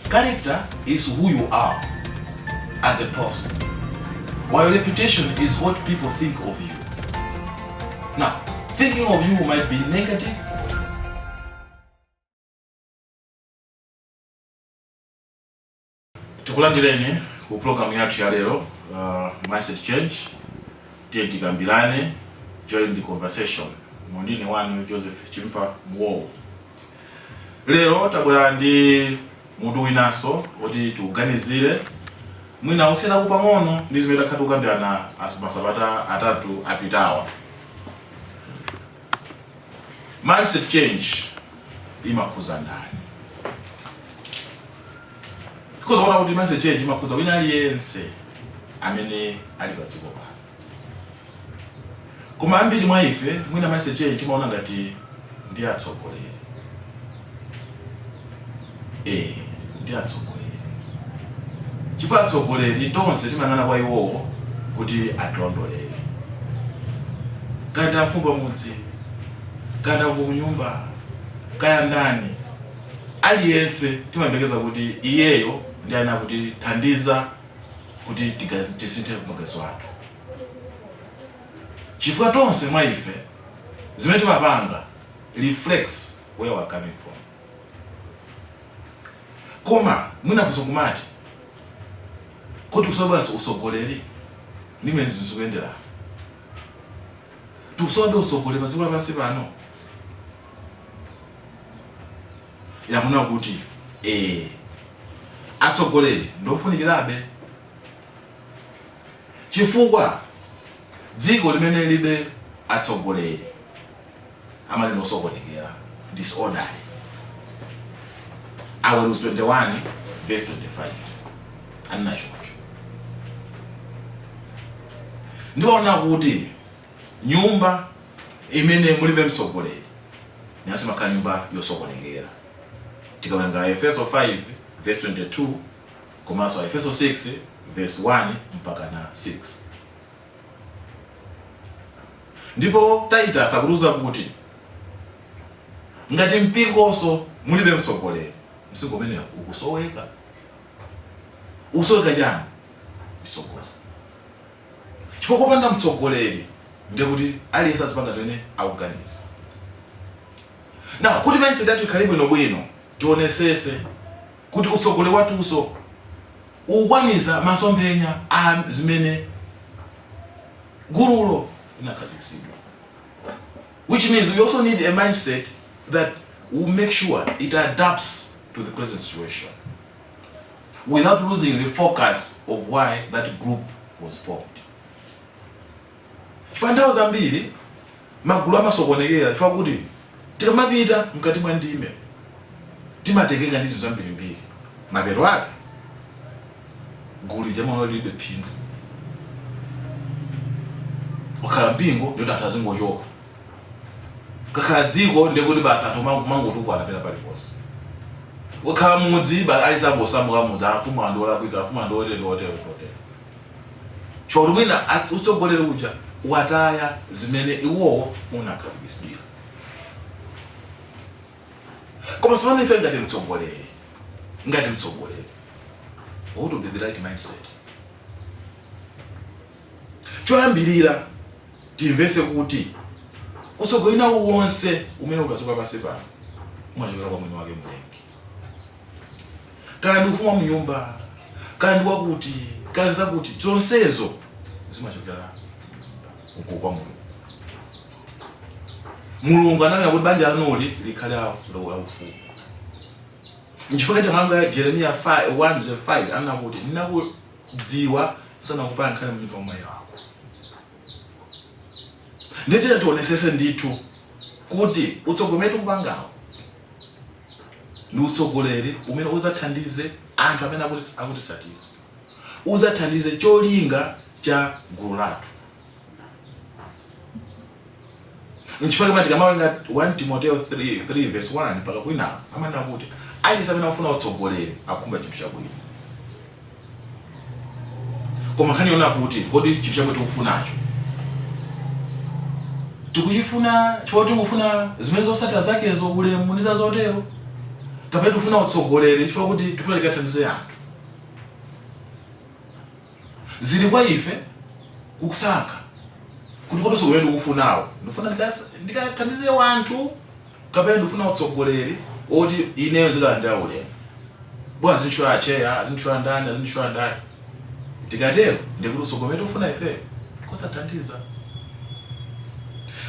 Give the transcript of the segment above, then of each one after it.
Character is who you are as a person, while reputation is what people think of you. Now, thinking of you might be negative. Tukulandireni ku program yathu ya lero, Mindset Change. Tikambilane, join the conversation. Mondine wanu Joseph Chimpa Mwo. Lero tabula ndi mutu winaso oti tuganizire mwina usena kupang'ono ndi zimene takukambirana masabata atatu apitawa. Mindset change imakhuza ndani? Because what about mindset change imakhuza wina aliyense amene ali pa dziko pano. Koma ambiri mwa ife mwina mindset change timaona ngati ndi atsogoleri. Ndi atsogoleri. Chifukwa atsogoleri tonse timang'ana kwa iwowo kuti atilondolere. Kaya mfumu mudzi, kaya ku nyumba, kaya ndani, aliyense timapekeza kuti iyeyo ndi ana kuti thandiza kuti tisinthe maganizo athu. Chifukwa tonse mwa ife zimene timapanga reflects where we are coming from. Koma mwina funso kumati kuti usogoleri nimene zinthu zikuyendera. Tusobe usogoleri padziko lapansi pano. Yakuna kuti atsogoleri ndofunikirabe. Chifukwa dziko limene libe atsogoleri amali nosokonekera, disorderly. Aweruzi 21 verse 25 anacho. Ndiona kuti nyumba imene mulibe mtsogoleri nyasema ka nyumba yosokonekera. Tikaona Efeso 5 verse 22 komanso Efeso 6 verse 1 mpaka na 6. Ndipo taita sakuruza kuti ngati mpingonso mulibe mtsogoleri, msigo umene ukusoweka. Usoweka chani? Isogolo. Chifukwa popanda mtsogoleri ndiye kuti aliyense azipanga zimene akuganiza. Na kuti mindset yathu ikhale bwino tionesese kuti utsogoleri wathuso ukwanisa masomphenya a zimene gurulo inakhazikitsidwa. Which means we also need a mindset that will make sure it adapts to the present situation without losing the focus of why that group was formed. Chifukwa zambiri magulu amasokonekera chifukwa kuti tikamapita mkati mwa ndime timatekeka ndi zinthu zambirimbiri. Mapeto ake gulu jamano libe phindu. Wakhala mpingo ndio atazingochoka. Kakhala dziko ndiye kuti basa anthu mangotukwana pena paliponse. Wakhala mudzi basa alisangosamuka mudzi afumu andola kuika afumu andotero. Chifukwa mwina utsogoleri uja wataya zimene iwowo unakhazikitsidwa. Koma sipano ife ngati mtsogoleri. What would be the right mindset? Choyambirira timvese kuti utsogoleri nawo wonse umene ukasuka pansi pano umachokera kwa mwini wake Mlengi. Kaya ndi ufumu wa mnyumba, kaya ndi wakuti, kaya nzakuti, zonsezo zimachokera kwa Mulungu. Mulungu ananena kuti banja lanoli likhale ufumu. Nchifukwa cha manga ya Jeremia 1:5 anakuti ndinakudziwa sana kupanga nkhani mnyumba mwayi wako. Nditira tionesese ndithu kuti utsogoleri kupangawo ndi utsogoleri umene uzathandize anthu amene akutisatira. Uzathandize cholinga cha gulu lathu. Nchifukwa kama tikamawerenga 1 Timotheo 3 verse 1 mpaka kwina amanena kuti aliyense amene afuna utsogoleri akhumba chinthu chabwino. Koma nkhani yona kuti kodi chinthu chabwino tikufunacho tikufuna chifukwa tikufuna zimene zosatira zakezo ulemu ndi zazotero kapena tufuna utsogoleri chifukwa kuti tifuna tikathandize anthu. Zili kwa ife kusankha kuti kodi utsogoleri ndikufunawo, ndifuna ndikathandize wanthu kapena ndifuna utsogoleri oti ineyo zikalandira ulemu. Bwa zinchwa acheya, zinchwa ndani. Tikatero ndikuti utsogoleri ufuna ife kusathandiza.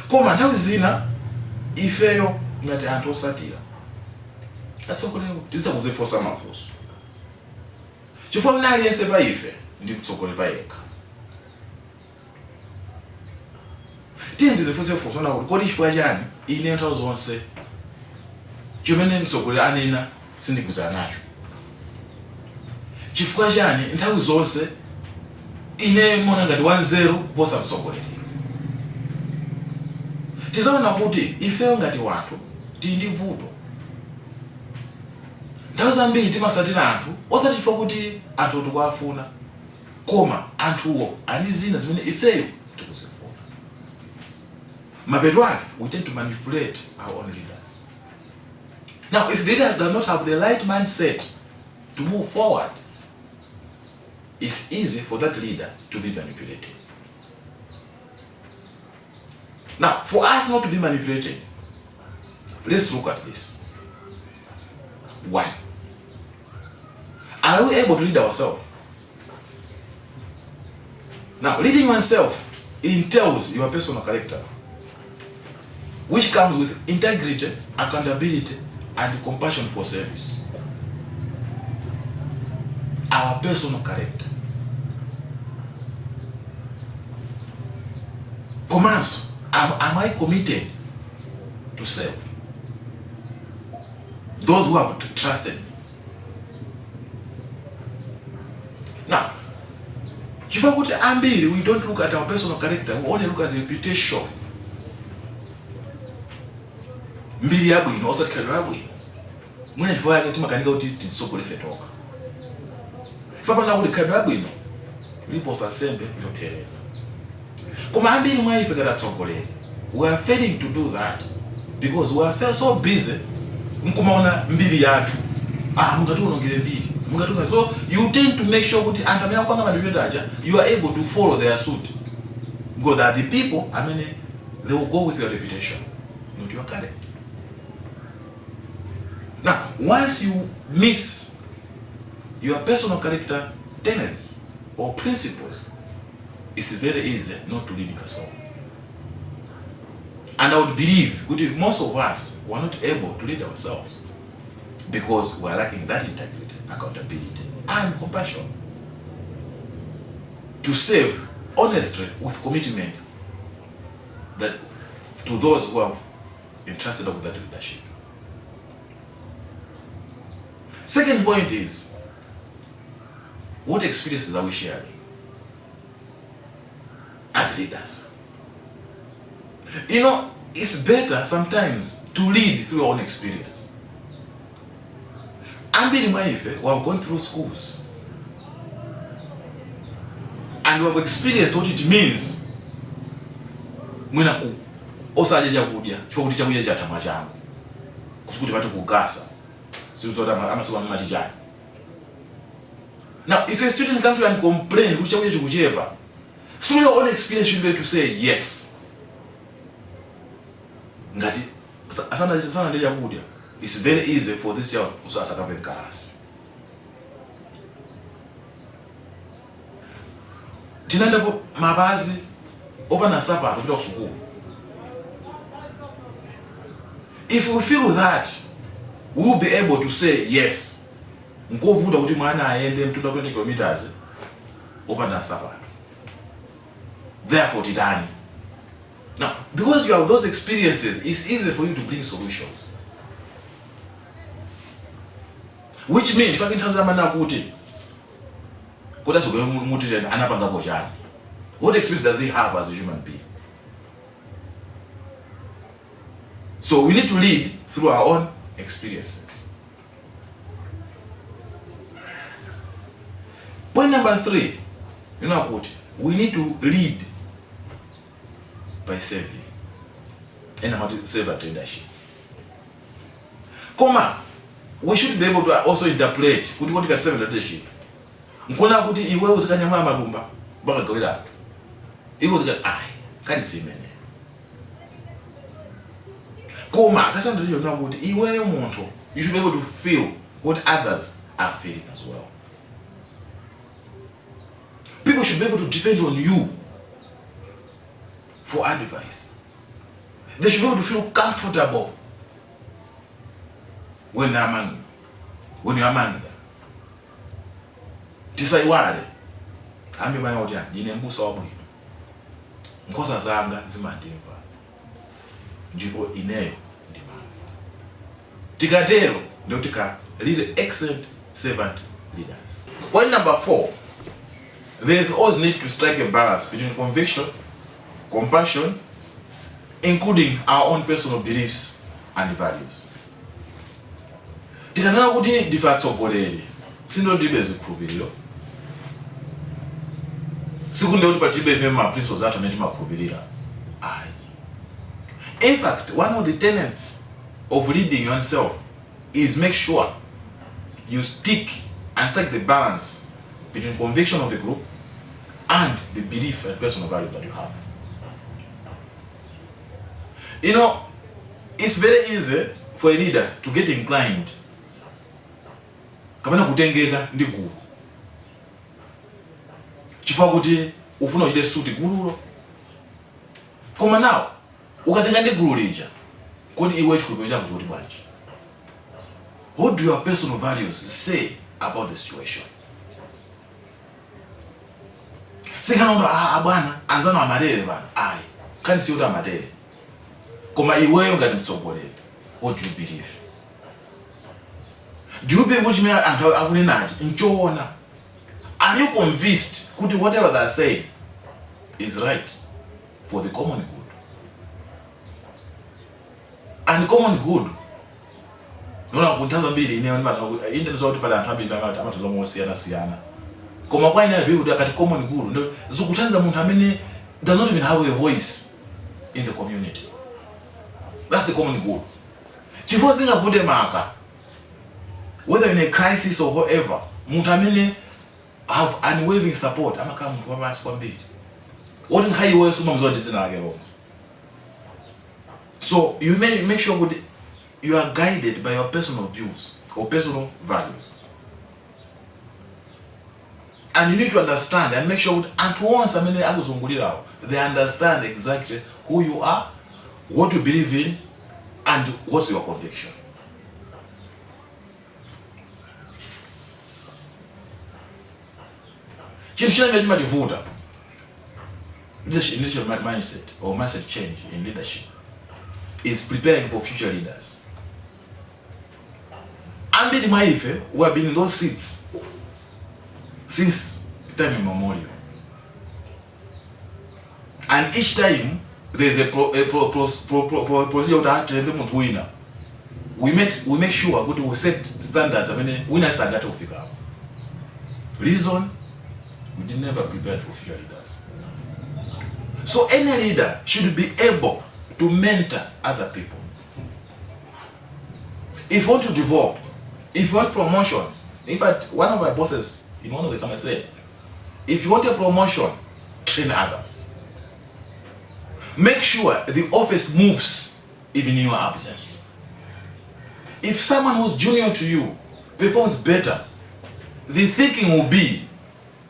Koma nthawi zina ifeyo ngati anthu osatira atsogoleri tisakuzifosa mafunso. Chifukwa mna aliyense pa ife ndi mtsogoleri pa yekha. Tiye ndizifunse funso na kuti kodi chifukwa chani ine nthawi zonse chimene mtsogoleri anena sindikuzana nacho? Chifukwa chani nthawi zonse ine mona ngati wanzeru kuposa mtsogoleri? Tizaona kuti ifeyo ngati wanthu tili ndi vuto. Nthawi zambiri timasatira anthu osati chifukwa kuti anthu tikuwafuna, koma anthuwo ali zina zimene ifeyo tikuzifuna. Mapeto ake, we tend to manipulate our own leaders. Now, if the leader does not have the right mindset to move forward, it's easy for that leader to be manipulated. Now, for us not to be manipulated, let's look at this. 1. Are we able to lead ourselves? Now, leading oneself entails your personal character, which comes with integrity, accountability, and compassion for service. Our personal character. Commands. Am I committed to serve those who have trusted me? Now, we don't look at our personal character, we only look at reputation. Mbili yabu ino, osa tikadwa yabu ino. Mwene tifo yake tumakanika uti tisoko lefetoka. Fapa na ulikadwa yabu ino, lipo sasembe yopiereza. Kuma ambiri mwa ife kata tsogoleri, we are failing to do that because we are so busy mkumaona mbili yatu. Mungatu unongile mbili. So you tend to make sure kuti antamina kwanga manipulate, you are able to follow their suit. Because they are the people, they will go with your reputation, not your character. Now, once you miss your personal character tenets or principles, it's very easy not to lead yourself. And I would believe that most of us were not able to lead ourselves because we are lacking that integrity, accountability, and compassion to serve honestly with commitment that to those who have entrusted with that leadership. Second point is, what experiences are we sharing as leaders? You know, it's better sometimes to lead through your own experience. Ambiri Maife, we have gone through schools and we have experienced what it means mwina ku osajeja kudya chifukwa kuti chakuya cha tama changu kusukuti pati kugasa sizota amasiwa matijani. Now, if a student comes to and complain kuti chakuya chikuchepa, through your own experience you should be able to say yes. Ngati asana ndeja kudya, it's very easy for this child to asakave karasi. Tinanda mabazi opana sapa kupita kusukulu. If we feel that, we will be able to say yes. Ngovuda kuti mwana aende 220 kilometers opana sapa. Therefore titani. Now, because you have those experiences, it's easy for you to bring solutions. Which means, if I can tell them what experience does he have as a human being? So we need to lead through our own experiences. Point number 3, you know what? We need to lead by serving. And I'm going to serve at leadership. Koma, we should be able to also interpret kuti kuti kati servant leadership nkona kuti iwe uzikanyamula malumba bakagawira anthu iwe uzikati kati simene koma akasanda ndiyo kuti iweyo munthu you should be able to feel what others are feeling as well. People should be able to depend on you for advice. They should be able to feel comfortable when they're among you, when you're among them. Tisaiwale ambi bwana kuti ndine mbusa wabwino nkhosa zanga zimandimva ndipo ineyo ndimamva. Tikatero ndio tika lead excellent servant leaders. Point number 4, there is always need to strike a balance between conviction, compassion, including our own personal beliefs and values. Tikanena kuti ndifatsogoleri sindo ndibe zikhulupiriro sikunde kuti patibe vema principles athu amene timakhulupirira. In fact, one of the tenets of leading yourself is make sure you stick and strike the balance between conviction of the group and the belief and personal value that you have. You know, it's very easy for a leader to get inclined kapena kutengeka ndi gulu chifukwa kuti ufuna uchite suti gululo. Koma nawo ukatenga ndi gulu lija kodi iwe chikhulupiriro chako choti bwanji? What do your personal values say about the situation? Sikanondo bwana anzana amadere bwana kani si uta amadere koma iweyo ngati mtsogoleri, what do you believe? Do you believe kuti mina anthu akunenachi nchoona? Are you convinced kuti whatever they are saying is right for the common good? And common good nona kunthaza mbiri ine ndizo kuti pala anthu ambiri amatoza mosiyana koma kwa ine ndibi kuti akati common good ndo zikuthandiza munthu amene does not even have a voice in the community. That's the common good. Chifukwa singavute maka whether in a crisis or whatever, munthu amene have unwavering support amakhala munthu wapansi kwambiri woti nkhayi iweyo sumamuzwa ndi zina lake lomwe. So you may make sure that you are guided by your personal views or personal values. And you need to understand and make sure that at once they understand exactly who you are, what you believe in, and what's your conviction. Leadership mindset or mindset change in leadership is preparing for future leaders. Ambili Maife, who have been in those seats since time immemorial. And each time there's a procedure that to winner. We make sure we set standards. I mean, winners are that of figure. Reason, we did never prepare for future leaders. So any leader should be able to mentor other people. If you want to develop, if you want promotions, in fact, one of my bosses in one of the time said, if you want a promotion, train others. Make sure the office moves even in your absence. If someone who's junior to you performs better, the thinking will be,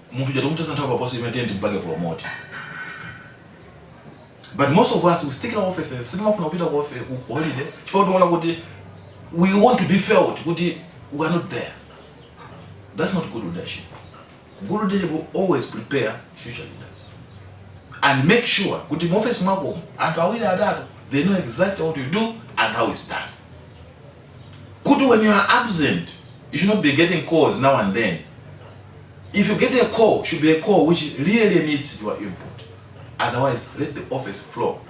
promote. But most of us will stick in our offices, we want to be felt, we are not there. That's not good leadership. Good leadership will always prepare future leaders. And make sure they know exactly what you do and how it's done. Good, when you are absent, you should not be getting calls now and then. If you get a call, it should be a call which really needs your input. Otherwise, let the office flow.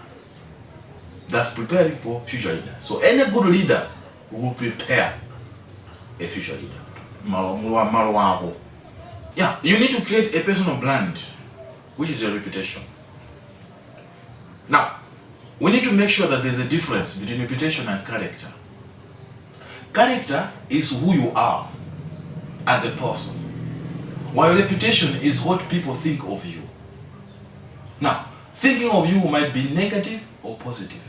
That's preparing for future leaders. So any good leader will prepare a future leader. Yeah, you need to create a personal brand, which is your reputation. Now, we need to make sure that there's a difference between reputation and character. Character is who you are as a person, while reputation is what people think of you. Now, thinking of you might be negative or positive.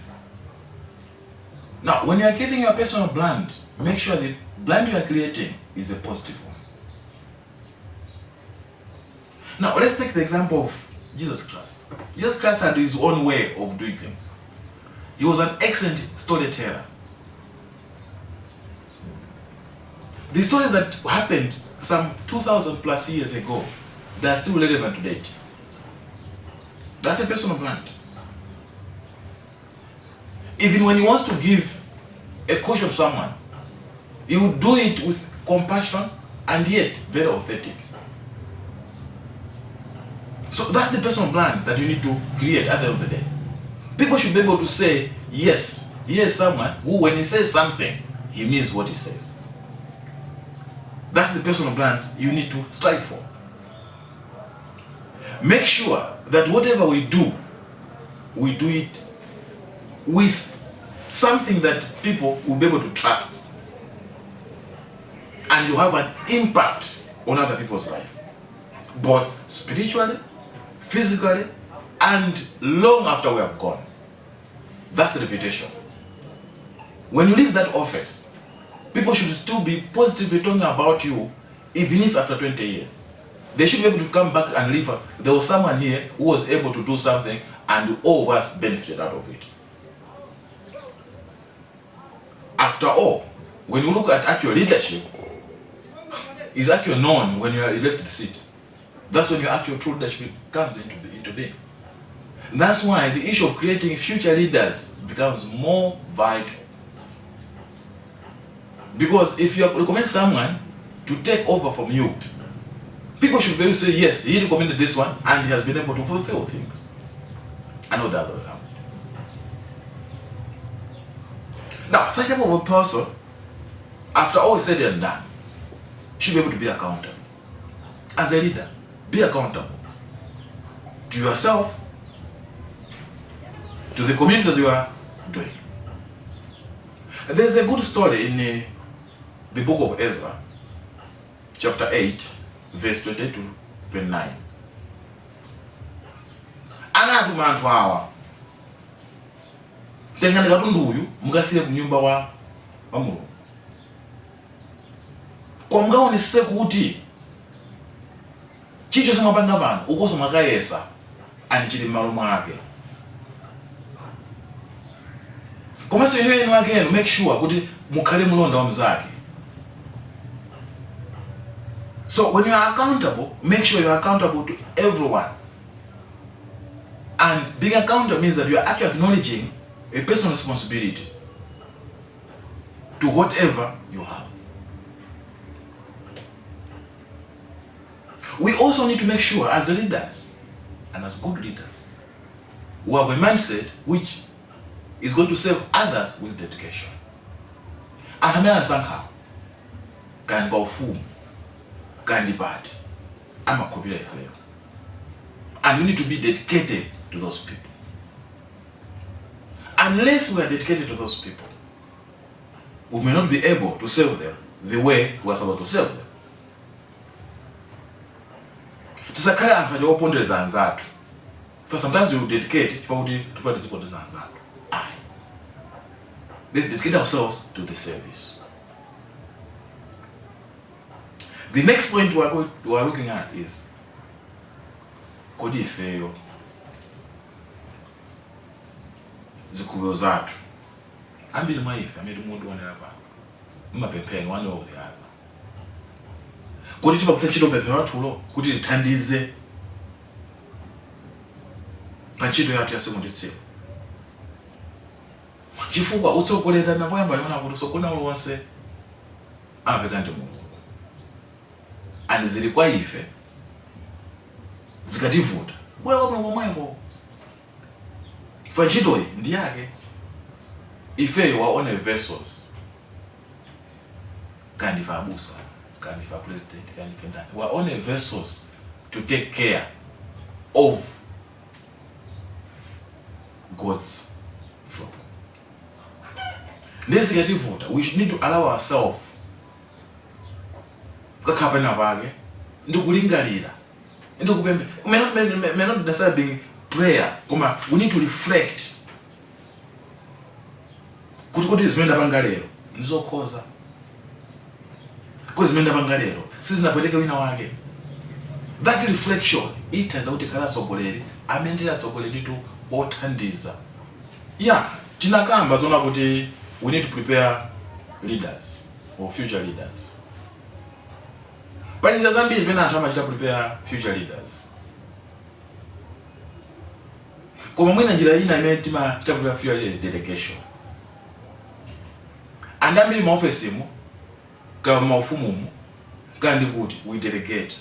Now, when you are creating your personal brand, make sure the brand you are creating is a positive one. Now, let's take the example of Jesus Christ. Jesus Christ had his own way of doing things. He was an excellent storyteller. The stories that happened some 2,000 plus years ago, they are still relevant to date. That's a personal brand. Even when he wants to give a caution to someone, he will do it with compassion and yet very authentic. So that's the personal brand that you need to create at the end of the day. People should be able to say, yes, here is someone who, when he says something, he means what he says. That's the personal brand you need to strive for. Make sure that whatever we do it with something that people will be able to trust. And you have an impact on other people's life, both spiritually, physically, and long after we have gone. That's the reputation. When you leave that office, people should still be positively talking about you, even if after 20 years. They should be able to come back and leave. There was someone here who was able to do something and all of us benefited out of it. After all, when you look at actual leadership, it's actually known when you left the seat. That's when your actual true leadership comes into being. That's why the issue of creating future leaders becomes more vital. Because if you recommend someone to take over from you, people should be able to say, yes, he recommended this one and he has been able to fulfill things. I know that's what happened. Now, such type of a person, after all is said and done, should be able to be accountable. As a leader, be accountable to yourself, to the community that you are doing. There's a good story in the book of Ezra, chapter 8, verse 20 to 29. Anatu mantu hawa tengani katundu uyu mukasiye kunyumba wa Mulungu. Kwa mugaonesese kuti chicho simwapanga pano ukoso mwakayesa ani chili m'malo mwake. Komanso inu ake make sure kuti mukhale mulonda wa mzake. So when you are accountable, make sure you are accountable to everyone. And being accountable means that you are actually acknowledging a personal responsibility to whatever you have. We also need to make sure as leaders and as good leaders, we have a mindset which is going to serve others with dedication. And amena sanka kandi ba ufumu kandi bad amakubira ifeyo. And we need to be dedicated to those people. Unless we are dedicated to those people, we may not be able to serve them the way we are supposed to serve them. Tisakaya anfaje opondeza anzatu. For sometimes you dedicate for the disciples anzatu. Let's dedicate ourselves to the service. The next point we are looking at is kodi ifeyo zikubyo zatu ambili maife amedi mundu wanela pa mapempeni one or the other. Kodi tiba kusachilo pempeni watulo kuti litandize panchito yatu ya semunditsiro. Chifukwa utsokolera na poyamba yona kuti sokona ulonse apeka ndi Mulungu. And zili kwa ife zikativuta bwera kwa Mulungu mwembo. Fanchito iyi ndi yake. Ife waone vessels. Kandi fa abusa, kandi fa president, kandi fa ndani. Waone vessels to take care of God's flock. Ndezikativuta, we need to allow ourselves kakapena pake ndikulingalira ndikupembe may not necessarily being prayer, koma we need to reflect kuti zimenda pangalero ndizokhoza kuti zimenda pangalero sizinapweteke wina wake. That reflection itaza kuti kala sogoleri amendera sogoleri tu othandiza. Yeah, tinakamba zona kuti we need to prepare leaders or future leaders. But in Zambia is been to prepare future leaders. Koma mwina njira ina imetima to prepare future leaders delegation. Andambi mu office mu kama ufumu mu kandi kuti we delegate.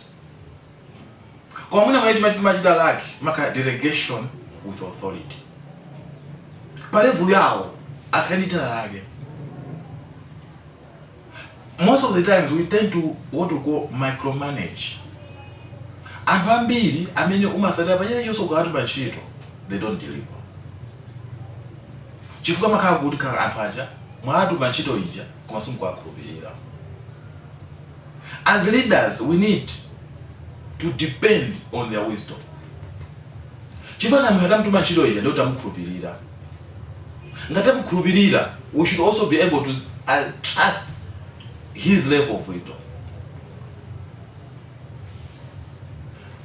Koma mwina mwachitima laki maka delegation with authority. Palevu yao akanita lake. Most of the times we tend to what we call micromanage. And ambiri amenye umasata panyene yonso kwa atu bachito, they don't deliver. Chifuka makaka kuti kanga apaja mwa atu bachito ija kumasimu kwa kubirira. As leaders, we need to depend on their wisdom. Chifuka mwata mtu bachito ija ndio tamukurubirira. Ngata mukurubirira, we should also be able to trust his level of wisdom.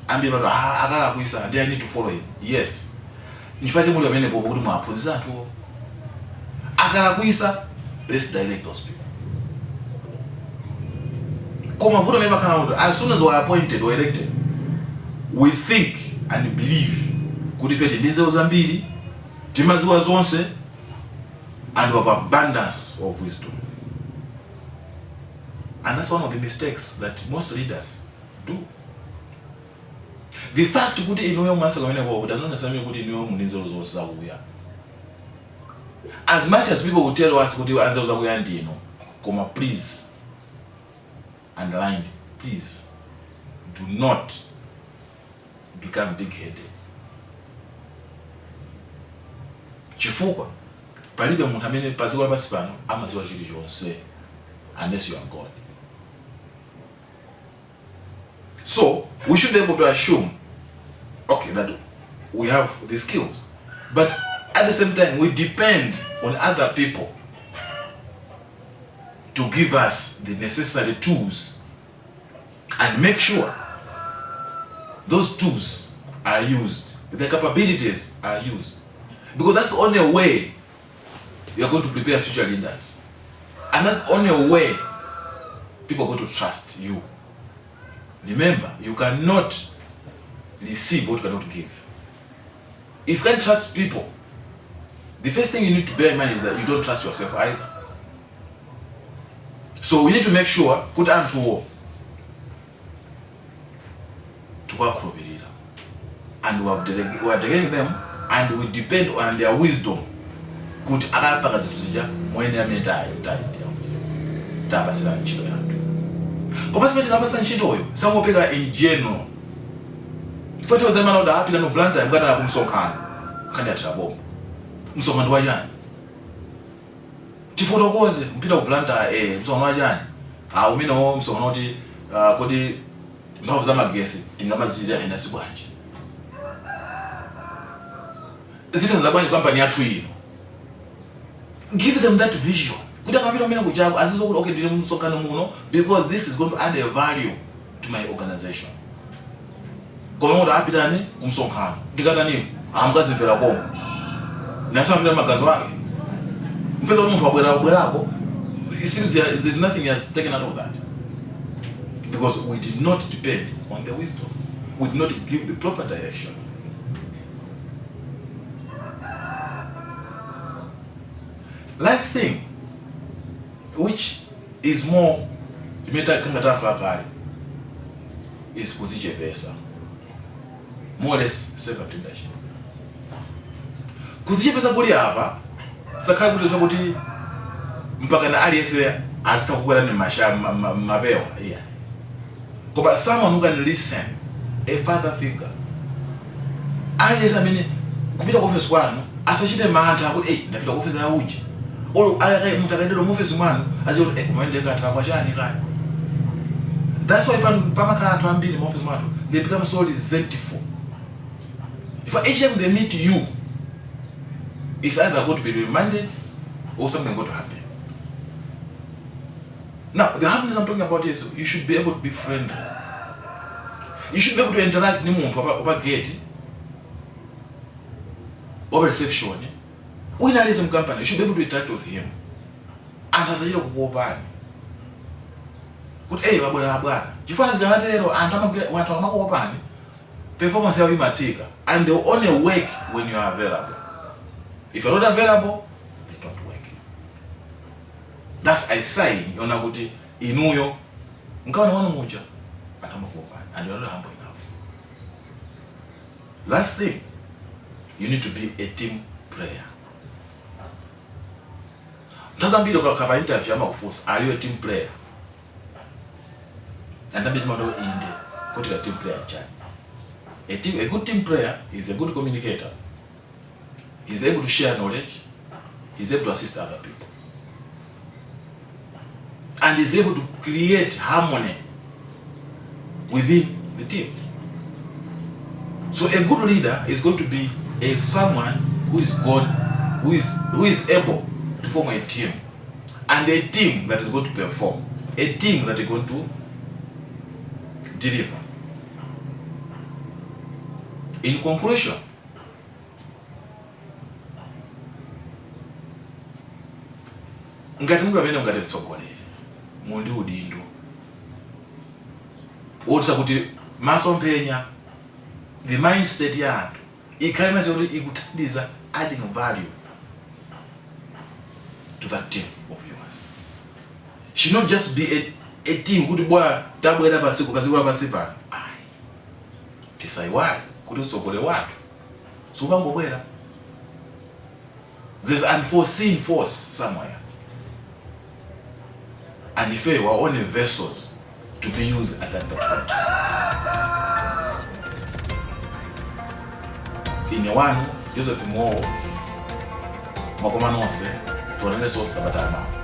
And you know, I need to follow him. Yes. Nifanye muli amene bobo kuti mwaphunzisa anthu. Akalakwisa, let's direct those people. Koma vuto member kana as soon as we are appointed or elected, we think and believe kuti fete ndize zambiri, timaziwa zonse, and we have abundance of wisdom. And that's one of the mistakes that most leaders do. The fact that you know does not necessarily mean as much as people will tell us that please underline, please do not become big-headed. Chifukwa palibe muntu amene paziwa pasipano amaziwa chilichonse unless you are God. So we should be able to assume, okay, that we have the skills, but at the same time we depend on other people to give us the necessary tools and make sure those tools are used, the capabilities are used, because that's the only way you are going to prepare future leaders, and that's the only way people are going to trust you. Remember, you cannot receive what you cannot give. If you can't trust people, the first thing you need to bear in mind is that you don't trust yourself either. So we need to make sure, put hand to war, to work for the leader. And we are delegating them, and we depend on their wisdom. Good agapakazituja mwene ametayo tabasira nchito yantu. Koma sipete tabasira nchito oyo, sangopeka in general. Ifati wazema na hapi na no blanta mkata na kumsokana. Kani atrabo. Msokana wajani. Tifotokoze mpita kublanta msokana wajani. Umino msokana oti kodi mpavu za magesi tingamazilira ina sibwanje. Zita nzabanje kampani yatu ino. Give them that vision. Because this is going to add a value to my organization. It seems there's nothing he has taken out of that. Because we did not depend on their wisdom. We did not give the proper direction. Life thing, which is more is kuzichepesa, more or less self-leadership. Kuzichepesa kuli hapa sakali kutaka kuti mpaka na aliyese azitakuwa ni mabewa yeah. But someone who can listen, a father figure, aliyese amene kupita kwa office kwanu asachite mantha kuti ndapita kwa office ya uji Or I mutakaendero mufezi mwanu azio kumaendeleza atakwa chani kani. That's why when Pamaka and Ambili Mofis Mato, they become so resentful. If each time they meet you, it's either going to be reminded or something going to happen. Now, the happiness I'm talking about is you should be able to be friendly. You should be able to interact with them over gate, over reception. When there is some company, you should be able to interact with him. And as a young woman, kuti wabwera bwana chifanzi kanatero anthu wanthu amakuopani performance yawo imatsika, and they only work when you are available. If you're not available, they don't work. That's a sign yona kuti inuyo nkaona wanu muja atamakuopani and you're not humble enough. Last thing, you need to be a team player. Ntazambili ukakava interview ama kufusa, are you a team player? And that is model in the team player chat. A good team player is a good communicator. He's able to share knowledge. He's able to assist other people. And he's able to create harmony within the team. So a good leader is going to be someone who is able to form a team. And a team that is going to perform. A team that is going to deliver. In conclusion, ngati mungu amene ngati mtsogoleri mundi udindo wotsa kuti masomphenya the mindset ya anthu ikhale kuti ikuthandiza adding value to that team of yours. Should not just be a team kuti bwana tabwera pasiku kazikula pasipa. Tisaiwali kuti utsogole watu subangobwera. There's unforeseen force somewhere, and if we were only vessels to be used at that particular time. In one Joseph Moore Makomanose to Sabatama.